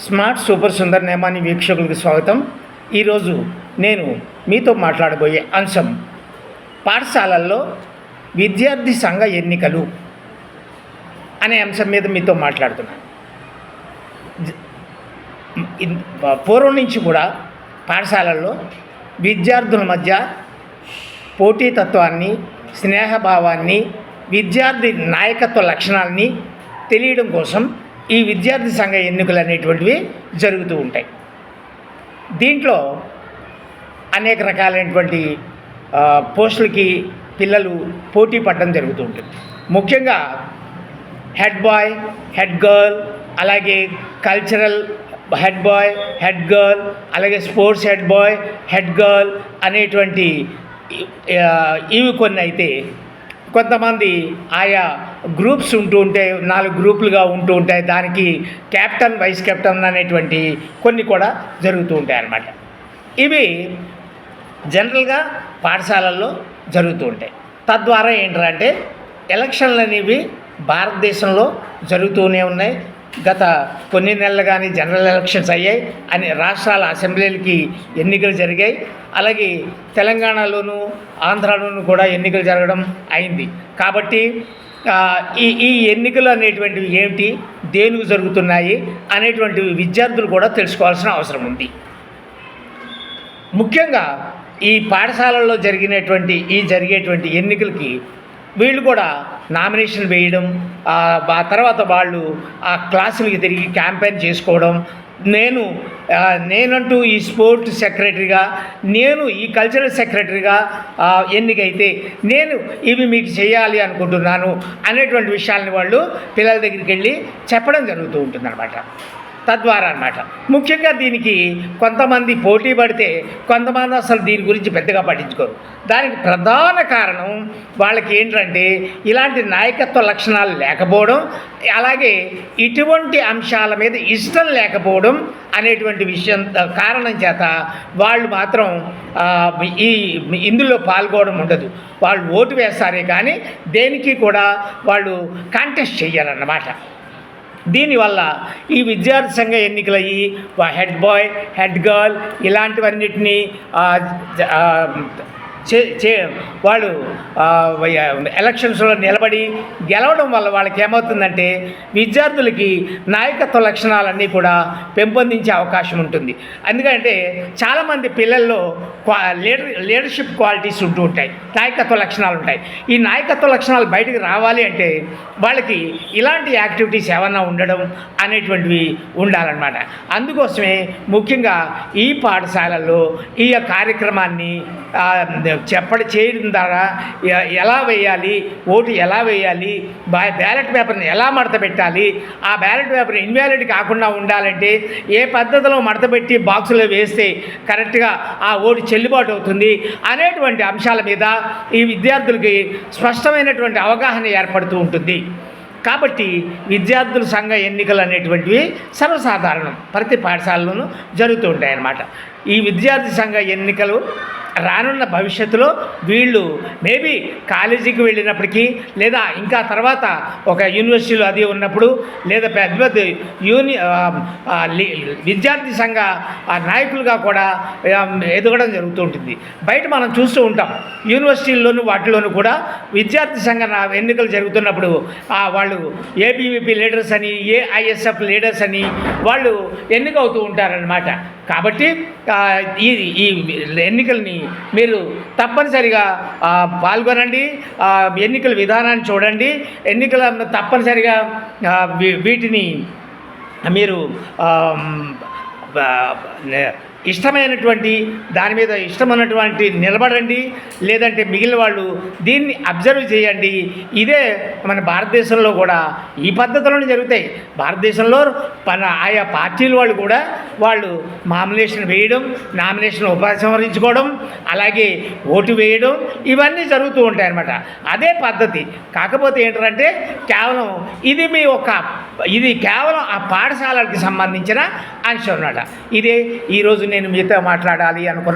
Smart super Sundar Nemani వీక్షకులకు స్వాగతం. ఈరోజు నేను మీతో మాట్లాడబోయే అంశం పాఠశాలల్లో విద్యార్థి సంఘ ఎన్నికలు అనే అంశం మీద మీతో మాట్లాడుతున్నాను. పూర్వం నుంచి కూడా పాఠశాలల్లో విద్యార్థుల మధ్య పోటీతత్వాన్ని, స్నేహభావాన్ని, విద్యార్థి నాయకత్వ లక్షణాలని తెలియడం కోసం ఈ విద్యార్థి సంఘ ఎన్నికలు అనేటువంటివి జరుగుతూ ఉంటాయి. దీంట్లో అనేక రకాలైనటువంటి పోస్టులకి పిల్లలు పోటీ పడడం జరుగుతూ ఉంటుంది. ముఖ్యంగా హెడ్ బాయ్, హెడ్ గర్ల్, అలాగే cultural head boy, head girl, అలాగే sports head boy, head girl అనేటువంటి ఇవి కొన్ని అయితే, కొంతమంది ఆయా గ్రూప్స్ ఉంటూ ఉంటే 4 గ్రూపులుగా ఉంటూ ఉంటాయి. దానికి కెప్టెన్, వైస్ కెప్టెన్ అనేటువంటి కొన్ని కూడా జరుగుతూ ఉంటాయి అన్నమాట. ఇవి జనరల్గా పాఠశాలల్లో జరుగుతూ ఉంటాయి. తద్వారా ఏంటంటే ఎలక్షన్లు అనేవి భారతదేశంలో జరుగుతూనే ఉన్నాయి. గత కొన్ని నెలలు కానీ జనరల్ ఎలక్షన్స్ అయ్యాయి. అని రాష్ట్రాల అసెంబ్లీలకి ఎన్నికలు జరిగాయి. అలాగే తెలంగాణలోను, ఆంధ్రాలోను కూడా ఎన్నికలు జరగడం అయింది. కాబట్టి ఈ ఎన్నికలు అనేటువంటివి ఏమిటి, దేనికి జరుగుతున్నాయి అనేటువంటివి విద్యార్థులు కూడా తెలుసుకోవాల్సిన అవసరం ఉంది. ముఖ్యంగా ఈ పాఠశాలల్లో జరిగేటువంటి ఎన్నికలకి వీళ్ళు కూడా నామినేషన్ వేయడం, ఆ తర్వాత వాళ్ళు ఆ క్లాసులకి తిరిగి క్యాంపెయిన్ చేసుకోవడం, నేనంటూ ఈ స్పోర్ట్ సెక్రటరీగా, నేను ఈ కల్చరల్ సెక్రటరీగా ఎన్నికైతే నేను ఇవి మీకు చేయాలి అనుకుంటున్నాను అనేటువంటి విషయాలని వాళ్ళు పిల్లల దగ్గరికి వెళ్ళి చెప్పడం జరుగుతూ ఉంటుందన్నమాట. తద్వారా అన్నమాట ముఖ్యంగా దీనికి కొంతమంది పోటీ పడితే కొంతమంది అసలు దీని గురించి పెద్దగా పట్టించుకోరు. దానికి ప్రధాన కారణం వాళ్ళకి ఏంటంటే ఇలాంటి నాయకత్వ లక్షణాలు లేకపోవడం, అలాగే ఇటువంటి అంశాల మీద ఇష్టం లేకపోవడం అనేటువంటి విషయం కారణం చేత వాళ్ళు మాత్రం ఇందులో పాల్గొనడం ఉండదు. వాళ్ళు ఓటు వేస్తారే కానీ దేనికి కూడా వాళ్ళు కాంటెస్ట్ చెయ్యాలన్నమాట. దీనివల్ల ఈ విద్యార్థి సంఘ ఎన్నికలయ్యి హెడ్ బాయ్, హెడ్ గర్ల్ ఇలాంటివన్నిటినీ వాళ్ళు ఎలక్షన్స్లో నిలబడి గెలవడం వల్ల వాళ్ళకి ఏమవుతుందంటే విద్యార్థులకి నాయకత్వ లక్షణాలన్నీ కూడా పెంపొందించే అవకాశం ఉంటుంది. ఎందుకంటే చాలామంది పిల్లల్లో లీడర్షిప్ క్వాలిటీస్ ఉంటూ ఉంటాయి, నాయకత్వ లక్షణాలు ఉంటాయి. ఈ నాయకత్వ లక్షణాలు బయటకు రావాలి అంటే వాళ్ళకి ఇలాంటి యాక్టివిటీస్ ఏమన్నా ఉండడం అనేటువంటివి ఉండాలన్నమాట. అందుకోసమే ముఖ్యంగా ఈ పాఠశాలల్లో ఈ కార్యక్రమాన్ని చేయడం ద్వారా ఎలా వేయాలి, ఓటు ఎలా వేయాలి, బ్యాలెట్ పేపర్ని ఎలా మడత పెట్టాలి, ఆ బ్యాలెట్ పేపర్ ఇన్వాలిడ్ కాకుండా ఉండాలంటే ఏ పద్ధతిలో మడత పెట్టి బాక్సులో వేస్తే కరెక్ట్గా ఆ ఓటు చెల్లుబాటు అవుతుంది అనేటువంటి అంశాల మీద ఈ విద్యార్థులకి స్పష్టమైనటువంటి అవగాహన ఏర్పడుతూ ఉంటుంది. కాబట్టి విద్యార్థుల సంఘ ఎన్నికలు అనేటువంటివి సర్వసాధారణం, ప్రతి పాఠశాలలోనూ జరుగుతూ ఉంటాయి అన్నమాట. ఈ విద్యార్థి సంఘ ఎన్నికలు రానున్న భవిష్యత్తులో వీళ్ళు మేబీ కాలేజీకి వెళ్ళినప్పటికీ, లేదా ఇంకా తర్వాత ఒక యూనివర్సిటీలో అది ఉన్నప్పుడు, లేదా పెద్ద పెద్ద విద్యార్థి సంఘ నాయకులుగా కూడా ఎదగడం జరుగుతూ ఉంటుంది. బయట మనం చూస్తూ ఉంటాం, యూనివర్సిటీల్లోనూ వాటిలోనూ కూడా విద్యార్థి సంఘ ఎన్నికలు జరుగుతున్నప్పుడు వాళ్ళు ఏబీవీపీ లీడర్స్ అని, ఏఐఎస్ఎఫ్ లీడర్స్ అని వాళ్ళు ఎన్నికవుతూ ఉంటారనమాట. కాబట్టి ఈ ఎన్నికల్ని మీరు తప్పనిసరిగా పాల్గొనండి, ఎన్నికల విధానాన్ని చూడండి, ఎన్నికల తప్పనిసరిగా వీటిని మీరు ఇష్టమైనటువంటి దాని మీద ఇష్టమైనటువంటి నిలబడండి, లేదంటే మిగిలిన వాళ్ళు దీన్ని అబ్జర్వ్ చేయండి. ఇదే మన భారతదేశంలో కూడా ఈ పద్ధతులను జరుగుతాయి. భారతదేశంలో ఆయా పార్టీల వాళ్ళు కూడా వాళ్ళు నామినేషన్ వేయడం, నామినేషన్ ఉపసంహరించుకోవడం, అలాగే ఓటు వేయడం ఇవన్నీ జరుగుతూ ఉంటాయి అన్నమాట. అదే పద్ధతి. కాకపోతే ఏంటంటే కేవలం ఇది కేవలం ఆ పాఠశాలకి సంబంధించిన అంశం అన్నమాట. ఇదే ఈరోజు నేను మీతో మాట్లాడాలి అనుకున్న